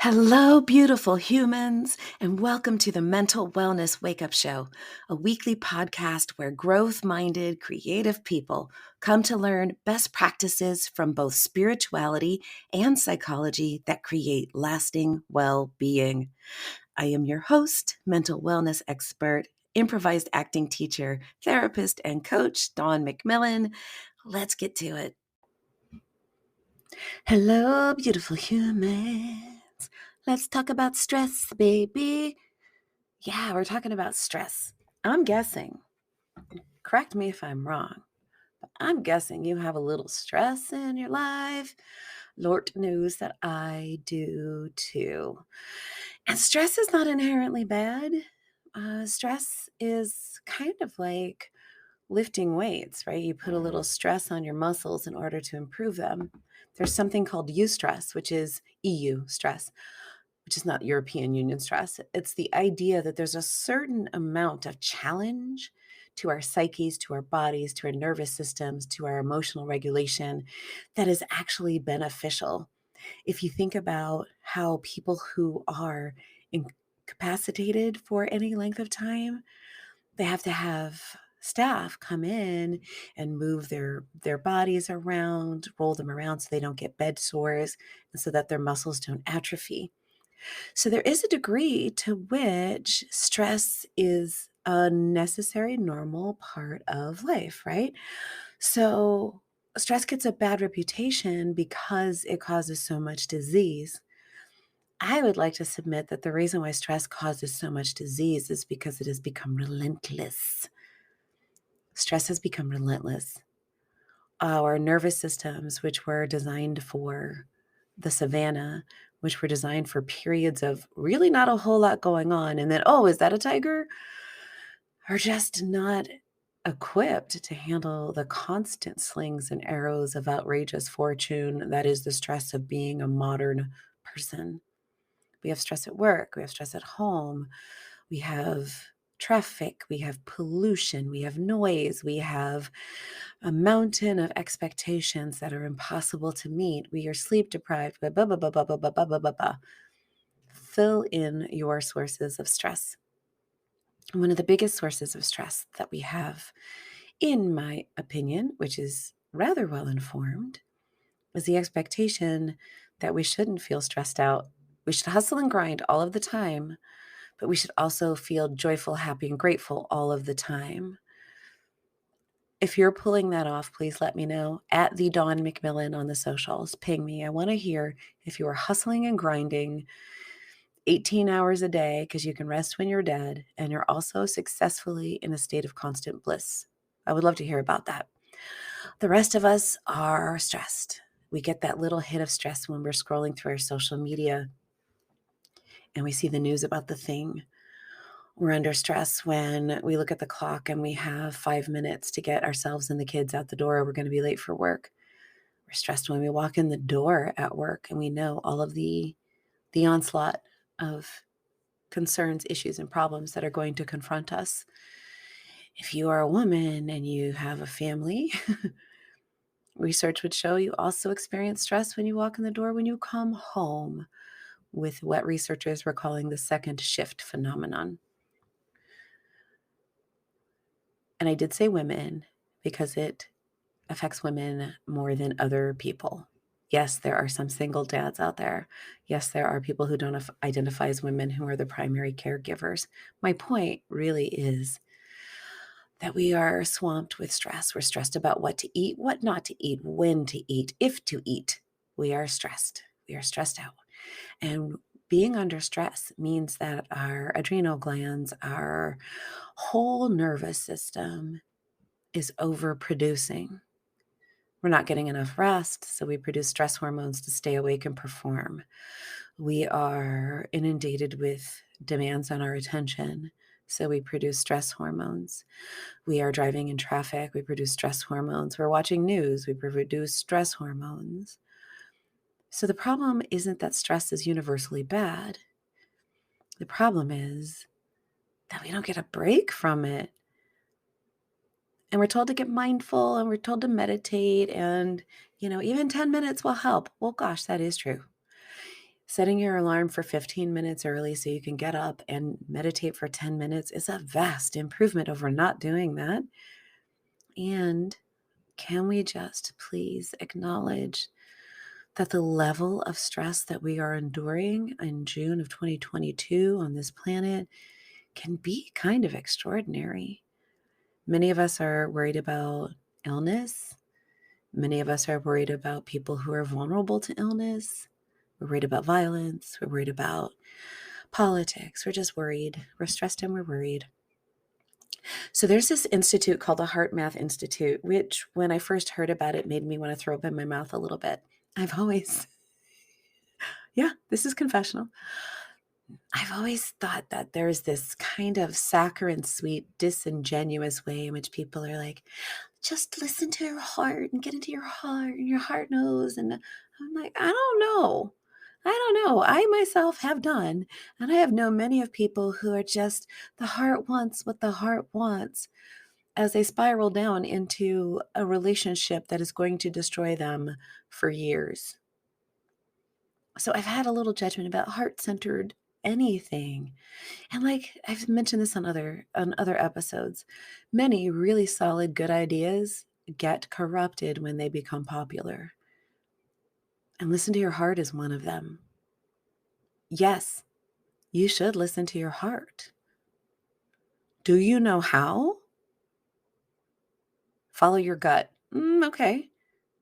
Hello, beautiful humans, and welcome to the Mental Wellness Wake Up Show, a weekly podcast where growth minded, creative people come to learn best practices from both spirituality and psychology that create lasting well being. I am your host, mental wellness expert, improvised acting teacher, therapist, and coach, Dawn McMillan. Let's get to it. Hello, beautiful humans. Let's talk about stress, baby. Yeah, we're talking about stress. I'm guessing, correct me if I'm wrong, but I'm guessing you have a little stress in your life. Lord knows that I do too. And stress is not inherently bad. Stress is kind of like lifting weights, right? You put a little stress on your muscles in order to improve them. There's something called eustress, which is EU stress, which is not European Union stress. It's the idea that there's a certain amount of challenge to our psyches, to our bodies, to our nervous systems, to our emotional regulation that is actually beneficial. If you think about how people who are incapacitated for any length of time, they have to have staff come in and move their bodies around, roll them around so they don't get bed sores and so that their muscles don't atrophy. So there is a degree to which stress is a necessary, normal part of life, right? So stress gets a bad reputation because it causes so much disease. I would like to submit that the reason why stress causes so much disease is because it has become relentless. Stress has become relentless. Our nervous systems, which were designed for the savannah, which were designed for periods of really not a whole lot going on, and then, oh, is that a tiger? Are just not equipped to handle the constant slings and arrows of outrageous fortune that is the stress of being a modern person. We have stress at work, we have stress at home, we have traffic, we have pollution, we have noise, we have a mountain of expectations that are impossible to meet. We are sleep deprived, blah, blah, blah, blah, blah, blah, blah, blah, blah, blah. Fill in your sources of stress. One of the biggest sources of stress that we have, in my opinion, which is rather well informed, is the expectation that we shouldn't feel stressed out. We should hustle and grind all of the time, but we should also feel joyful, happy, and grateful all of the time. If you're pulling that off, please let me know at the Dawn McMillan on the socials. Ping me. I want to hear if you are hustling and grinding 18 hours a day because you can rest when you're dead, and you're also successfully in a state of constant bliss. I would love to hear about that. The rest of us are stressed. We get that little hit of stress when we're scrolling through our social media and we see the news about the thing. We're under stress when we look at the clock and we have 5 minutes to get ourselves and the kids out the door. We're going to be late for work. We're stressed when we walk in the door at work and we know all of the onslaught of concerns, issues, and problems that are going to confront us. If you are a woman and you have a family, research would show you also experience stress when you walk in the door when you come home, with what researchers were calling the second shift phenomenon. And I did say women because it affects women more than other people. Yes, there are some single dads out there. Yes, there are people who don't identify as women who are the primary caregivers. My point really is that we are swamped with stress. We're stressed about what to eat, what not to eat, when to eat, if to eat. We are stressed. We are stressed out. And being under stress means that our adrenal glands, our whole nervous system is overproducing. We're not getting enough rest, so we produce stress hormones to stay awake and perform. We are inundated with demands on our attention, so we produce stress hormones. We are driving in traffic, we produce stress hormones. We're watching news, we produce stress hormones. So the problem isn't that stress is universally bad. The problem is that we don't get a break from it. And we're told to get mindful and we're told to meditate and, even 10 minutes will help. Well, gosh, that is true. Setting your alarm for 15 minutes early so you can get up and meditate for 10 minutes is a vast improvement over not doing that. And can we just please acknowledge that the level of stress that we are enduring in June of 2022 on this planet can be kind of extraordinary? Many of us are worried about illness. Many of us are worried about people who are vulnerable to illness. We're worried about violence. We're worried about politics. We're just worried. We're stressed and we're worried. So there's this institute called the Heart Math Institute, which when I first heard about it made me want to throw up in my mouth a little bit. Yeah, this is confessional. I've always thought that there's this kind of saccharine, sweet, disingenuous way in which people are like, just listen to your heart and get into your heart, and your heart knows. And I'm like, I don't know. I myself have done, and I have known many of people who are just, the heart wants what the heart wants, as they spiral down into a relationship that is going to destroy them for years. So I've had a little judgment about heart-centered anything. And like I've mentioned this on other episodes, many really solid good ideas get corrupted when they become popular. And listen to your heart is one of them. Yes, you should listen to your heart. Do you know how? Follow your gut. Okay.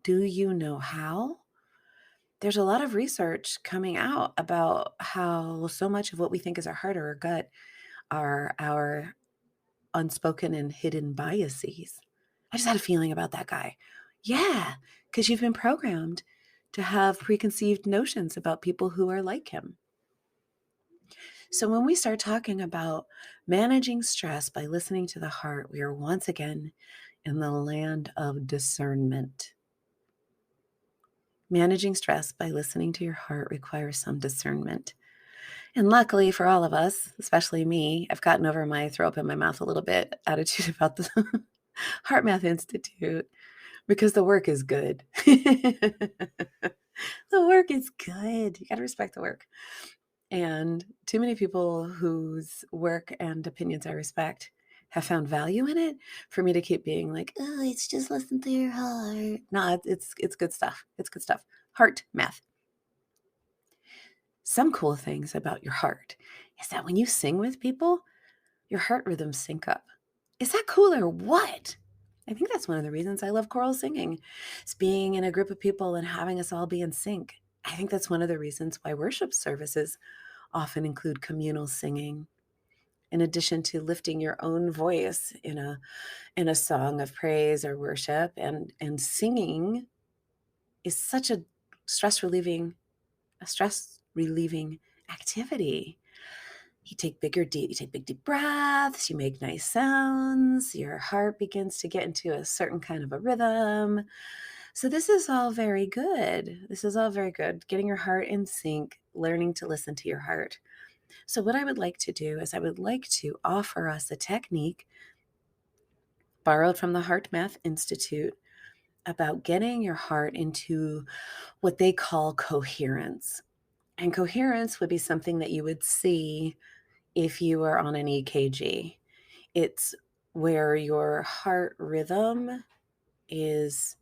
Do you know how? There's a lot of research coming out about how so much of what we think is our heart or our gut are our unspoken and hidden biases. I just had a feeling about that guy. Yeah, because you've been programmed to have preconceived notions about people who are like him. So when we start talking about managing stress by listening to the heart, we are once again in the land of discernment. Managing stress by listening to your heart requires some discernment. And luckily for all of us, especially me, I've gotten over my throw up in my mouth a little bit attitude about the Heart Math Institute, because the work is good. The work is good. You got to respect the work. And too many people whose work and opinions I respect have found value in it for me to keep being like, oh, it's just listen to your heart. No, it's good stuff. It's good stuff. Heart math. Some cool things about your heart is that when you sing with people, your heart rhythms sync up. Is that cool or what? I think that's one of the reasons I love choral singing. It's being in a group of people and having us all be in sync. I think that's one of the reasons why worship services often include communal singing. In addition to lifting your own voice in a song of praise or worship, and singing is such a stress relieving activity. You take big deep breaths, you make nice sounds, your heart begins to get into a certain kind of a rhythm. So this is all very good. Getting your heart in sync, learning to listen to your heart. So what I would like to do is I would like to offer us a technique borrowed from the Heart Math Institute about getting your heart into what they call coherence. And coherence would be something that you would see if you were on an EKG. It's where your heart rhythm is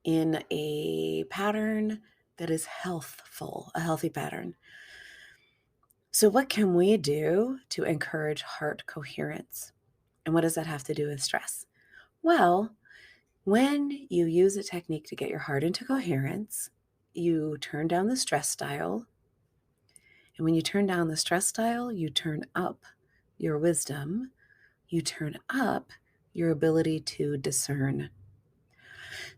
in a pattern that is healthful, a healthy pattern. So what can we do to encourage heart coherence? And what does that have to do with stress? Well, when you use a technique to get your heart into coherence, you turn down the stress dial. And when you turn down the stress dial, you turn up your wisdom. You turn up your ability to discern.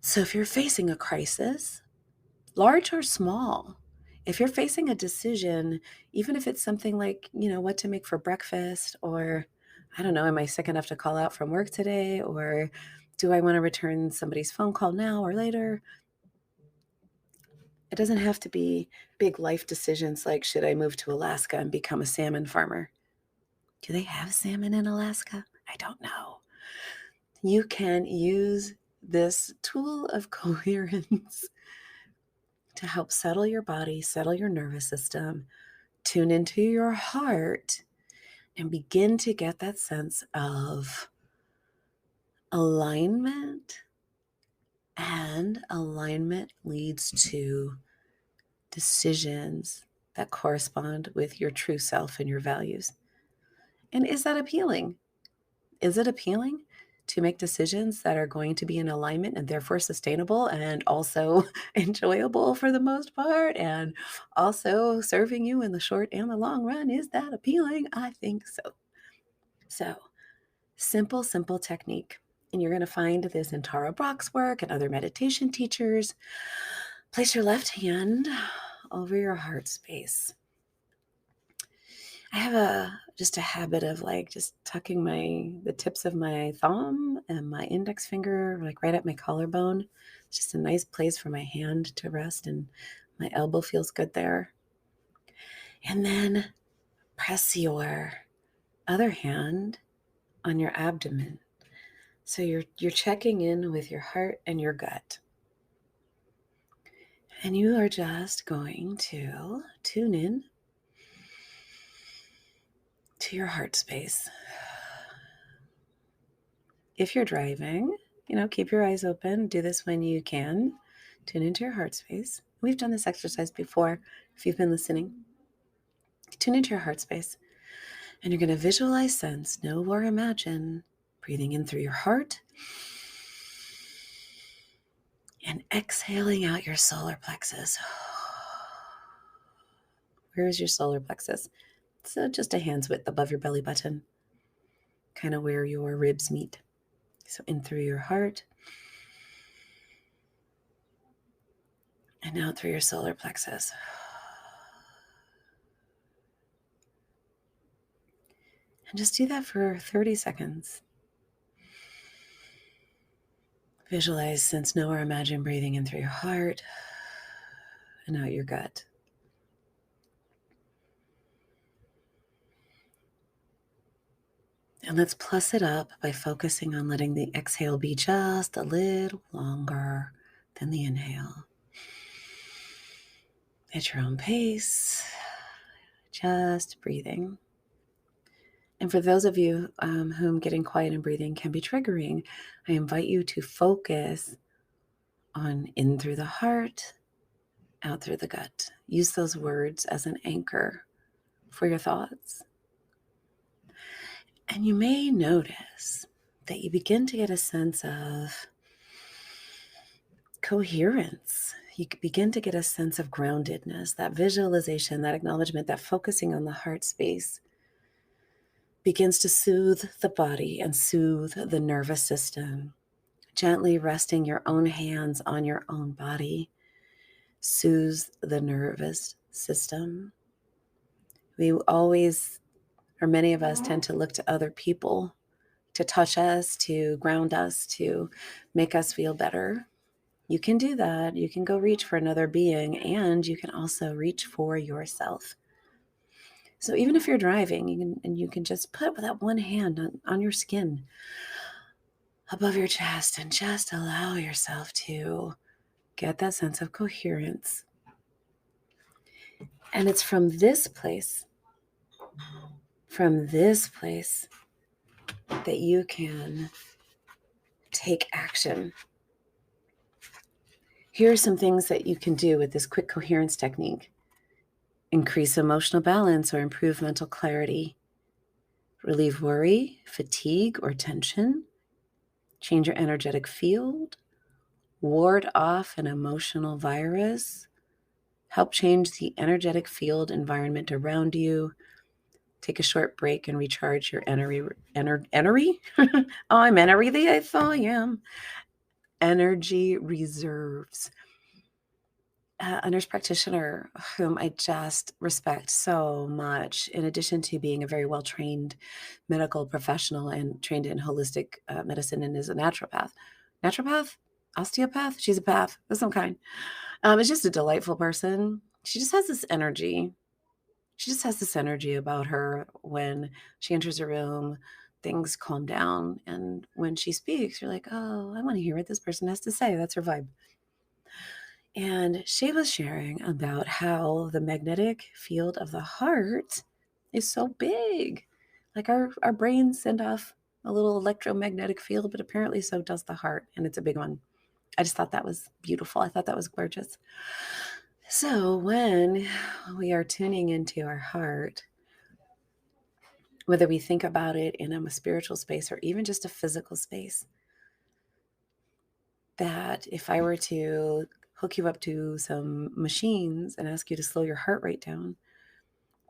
So if you're facing a crisis, large or small, if you're facing a decision, even if it's something like, what to make for breakfast, or I don't know, am I sick enough to call out from work today? Or do I want to return somebody's phone call now or later? It doesn't have to be big life decisions like, should I move to Alaska and become a salmon farmer? Do they have salmon in Alaska? I don't know. You can use this tool of coherence to help settle your body, settle your nervous system, tune into your heart, and begin to get that sense of alignment. And alignment leads to decisions that correspond with your true self and your values. And is that appealing? Is it appealing to make decisions that are going to be in alignment and therefore sustainable and also enjoyable for the most part and also serving you in the short and the long run? Is that appealing? I think so. So, simple technique. And you're going to find this in Tara Brach's work and other meditation teachers. Place your left hand over your heart space. I have just a habit of just tucking the tips of my thumb and my index finger right at my collarbone. It's just a nice place for my hand to rest, and my elbow feels good there. And then press your other hand on your abdomen. So you're checking in with your heart and your gut. And you are just going to tune in to your heart space. If you're driving, keep your eyes open. Do this when you can. Tune into your heart space. We've done this exercise before if you've been listening. Tune into your heart space. And you're going to visualize, sense, know, or imagine breathing in through your heart and exhaling out your solar plexus. Where is your solar plexus? So just a hand's width above your belly button, kind of where your ribs meet. So in through your heart and out through your solar plexus. And just do that for 30 seconds. Visualize, sense, know, or imagine breathing in through your heart and out your gut. And let's plus it up by focusing on letting the exhale be just a little longer than the inhale. At your own pace, just breathing. And for those of you whom getting quiet and breathing can be triggering, I invite you to focus on in through the heart, out through the gut. Use those words as an anchor for your thoughts. And you may notice that you begin to get a sense of coherence. You begin to get a sense of groundedness, that visualization, that acknowledgement, that focusing on the heart space begins to soothe the body and soothe the nervous system. Gently resting your own hands on your own body soothes the nervous system. We always, or many of us, tend to look to other people to touch us, to ground us, to make us feel better. You can do that. You can go reach for another being, and you can also reach for yourself. So even if you're driving, you can just put that one hand on your skin above your chest and just allow yourself to get that sense of coherence. And it's from this place that you can take action. Here are some things that you can do with this quick coherence technique. Increase emotional balance or improve mental clarity. Relieve worry, fatigue, or tension. Change your energetic field. Ward off an emotional virus. Help change the energetic field environment around you. Take a short break and recharge your energy. Oh, I'm energy the eighth I am. Energy reserves. A nurse practitioner whom I just respect so much, in addition to being a very well-trained medical professional and trained in holistic medicine, and is a naturopath, osteopath. She's a path of some kind. It's just a delightful person. She just has this energy. She just has this energy about her. When she enters a room, things calm down. And when she speaks, you're like, oh, I want to hear what this person has to say. That's her vibe. And she was sharing about how the magnetic field of the heart is so big. Like our brains send off a little electromagnetic field, but apparently so does the heart, and it's a big one. I just thought that was beautiful. I thought that was gorgeous. So when we are tuning into our heart, whether we think about it in a spiritual space or even just a physical space, that if I were to hook you up to some machines and ask you to slow your heart rate down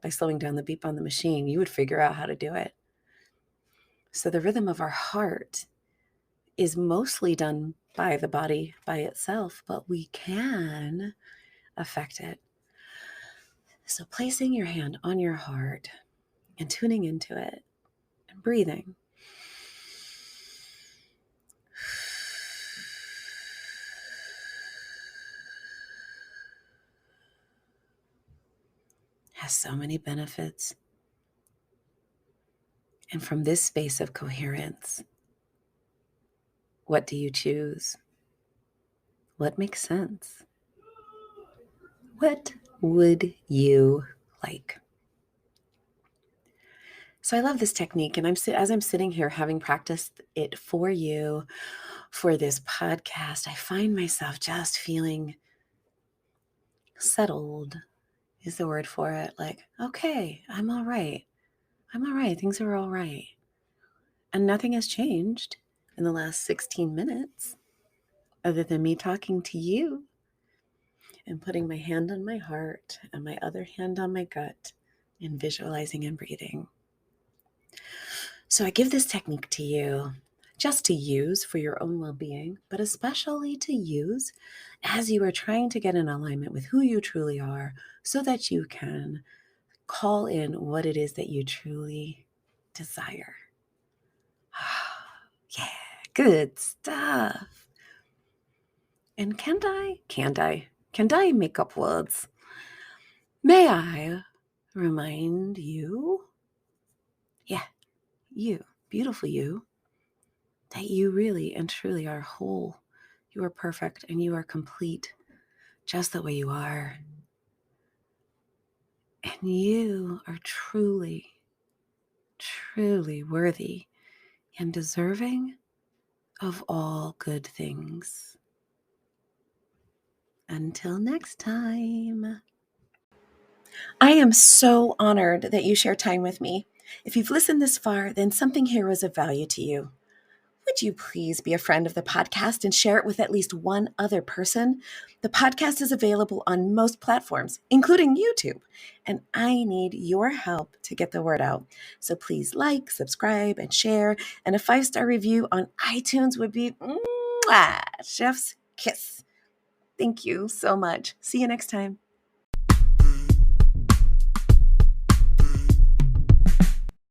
by slowing down the beep on the machine, you would figure out how to do it. So the rhythm of our heart is mostly done by the body by itself, but we can affect it. So placing your hand on your heart and tuning into it and breathing. Has so many benefits. And from this space of coherence, what do you choose? What makes sense? What would you like? So I love this technique, and as I'm sitting here having practiced it for you for this podcast, I find myself just feeling settled is the word for it. Like, okay, I'm all right. I'm all right. Things are all right. And nothing has changed in the last 16 minutes other than me talking to you and putting my hand on my heart and my other hand on my gut and visualizing and breathing. So I give this technique to you just to use for your own well-being, but especially to use as you are trying to get in alignment with who you truly are so that you can call in what it is that you truly desire. Yeah, good stuff. And can I make up words? May I remind you, you, beautiful you, that you really and truly are whole. You are perfect and you are complete just the way you are. And you are truly, truly worthy and deserving of all good things. Until next time. I am so honored that you share time with me. If you've listened this far, then something here was of value to you. Would you please be a friend of the podcast and share it with at least one other person? The podcast is available on most platforms, including YouTube, and I need your help to get the word out. So please like, subscribe, and share, and a 5-star review on iTunes would be chef's kiss. Thank you so much. See you next time.